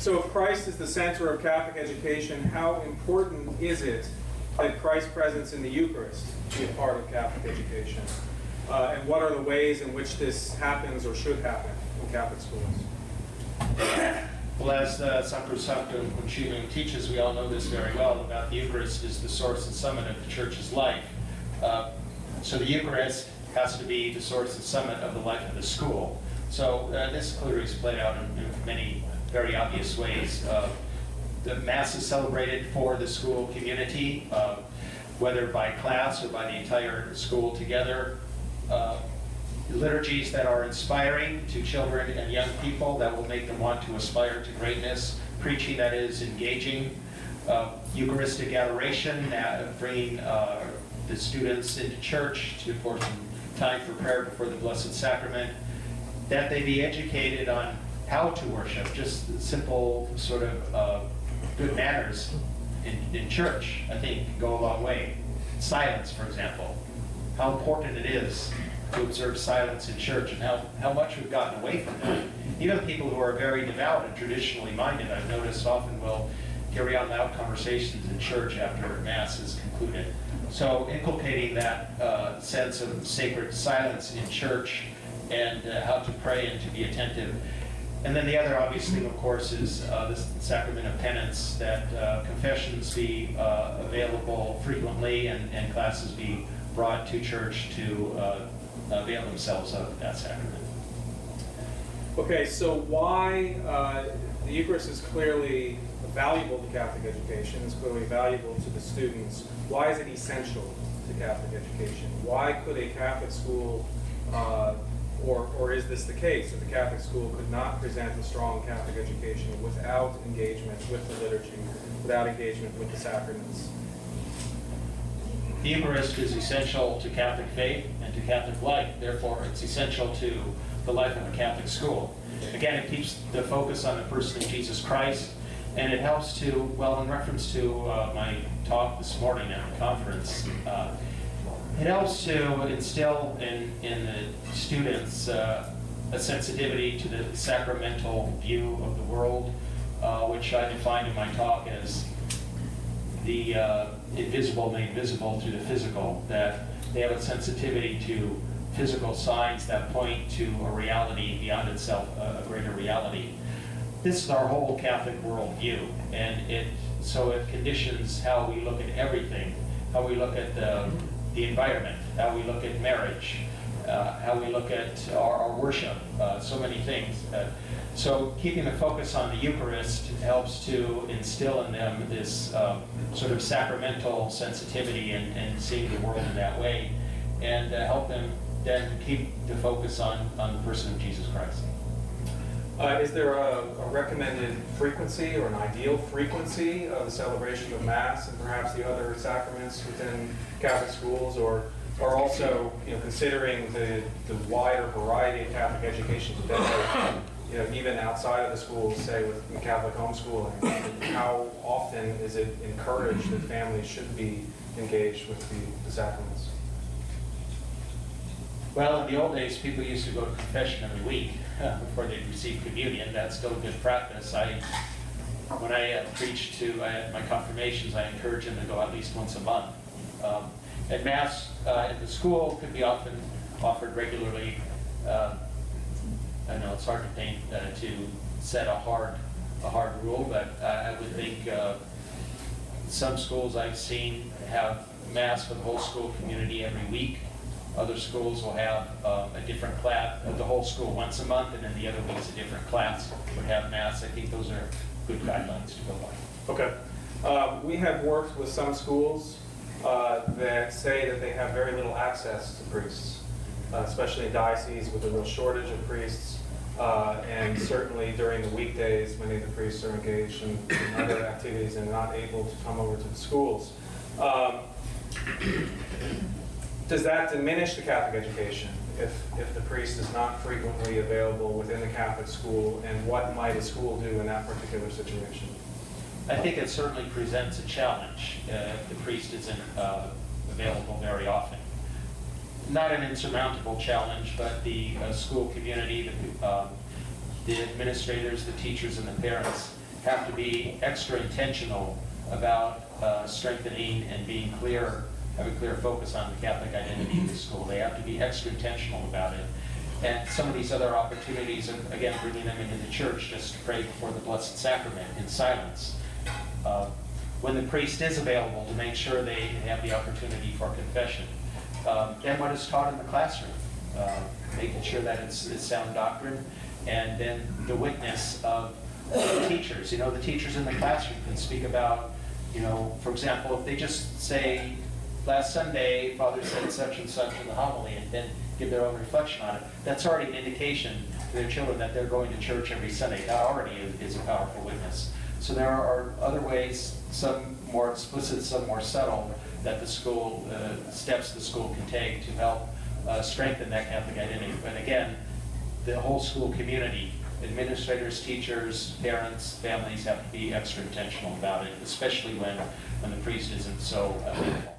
So if Christ is the center of Catholic education, how important is it that Christ's presence in the Eucharist be a part of Catholic education? And what are the ways in which this happens or should happen in Catholic schools? Well, as Sacra Liturgia teaches, we all know this very well, about the Eucharist is the source and summit of the Church's life. So the Eucharist has to be the source and summit of the life of the school. So this clearly is played out in many very obvious ways. The Mass is celebrated for the school community, whether by class or by the entire school together. Liturgies that are inspiring to children and young people, that will make them want to aspire to greatness. Preaching that is engaging. Eucharistic adoration, bringing the students into church for some time for prayer before the Blessed Sacrament. That they be educated on how to worship, just simple sort of good manners in church, I think, go a long way. Silence, for example. How important it is to observe silence in church, and how much we've gotten away from that. Even people who are very devout and traditionally minded, I've noticed, often will carry on loud conversations in church after Mass is concluded. So inculcating that sense of sacred silence in church, and how to pray and to be attentive. And then the other obvious thing, of course, is the sacrament of penance, that confessions be available frequently, and classes be brought to church to avail themselves of that sacrament. Okay, so why the Eucharist is clearly valuable to Catholic education, it's clearly valuable to the students. Why is it essential to Catholic education? Why could a Catholic school, or is this the case, that the Catholic school could not present a strong Catholic education without engagement with the liturgy, without engagement with the sacraments? The Eucharist is essential to Catholic faith and to Catholic life. Therefore, it's essential to the life of a Catholic school. Again, it keeps the focus on the person of Jesus Christ, and it helps to, well, in reference to my talk this morning at the conference, it helps to instill in the students a sensitivity to the sacramental view of the world, which I defined in my talk as the invisible made visible through the physical, that they have a sensitivity to physical signs that point to a reality beyond itself, a greater reality. This is our whole Catholic worldview, and it conditions how we look at everything, how we look at the environment, how we look at marriage, how we look at our worship, so many things. So keeping the focus on the Eucharist helps to instill in them this sort of sacramental sensitivity and seeing the world in that way, and help them then keep the focus on the person of Jesus Christ. Is there a recommended frequency or an ideal frequency of the celebration of Mass and perhaps the other sacraments within Catholic schools, or also, considering the wider variety of Catholic education today, even outside of the schools, say with Catholic homeschooling, how often is it encouraged that families should be engaged with the sacraments? Well, in the old days, people used to go to confession every week before they'd receive communion. That's still a good practice. When I preached to my confirmations, I encourage them to go at least once a month. At Mass at the school could be often offered regularly. I know it's hard to set a hard rule, but I would think some schools I've seen have Mass for the whole school community every week. Other schools will have a different class, the whole school once a month, and then the other week's a different class would have Mass. I think those are good guidelines to go by. Okay. We have worked with some schools that say that they have very little access to priests, especially in dioceses with a real shortage of priests, and certainly during the weekdays, many of the priests are engaged in other activities and not able to come over to the schools. Does that diminish the Catholic education if the priest is not frequently available within the Catholic school, and what might a school do in that particular situation? I think it certainly presents a challenge if the priest isn't available very often. Not an insurmountable challenge, but the school community, the administrators, the teachers, and the parents have to be extra intentional about strengthening and being clear, have a clear focus on the Catholic identity of the school. They have to be extra intentional about it. And some of these other opportunities, again, bringing them into the church just to pray before the Blessed Sacrament in silence. When the priest is available, to make sure they have the opportunity for confession. Then what is taught in the classroom, making sure that it's sound doctrine. And then the witness of the teachers. You know, the teachers in the classroom can speak about, you know, for example, if they just say, last Sunday, Father said such and such in the homily, and then give their own reflection on it, that's already an indication to their children that they're going to church every Sunday. That already is a powerful witness. So there are other ways, some more explicit, some more subtle, that the school, steps the school can take to help strengthen that Catholic identity. But again, the whole school community, administrators, teachers, parents, families have to be extra intentional about it, especially when the priest isn't so available.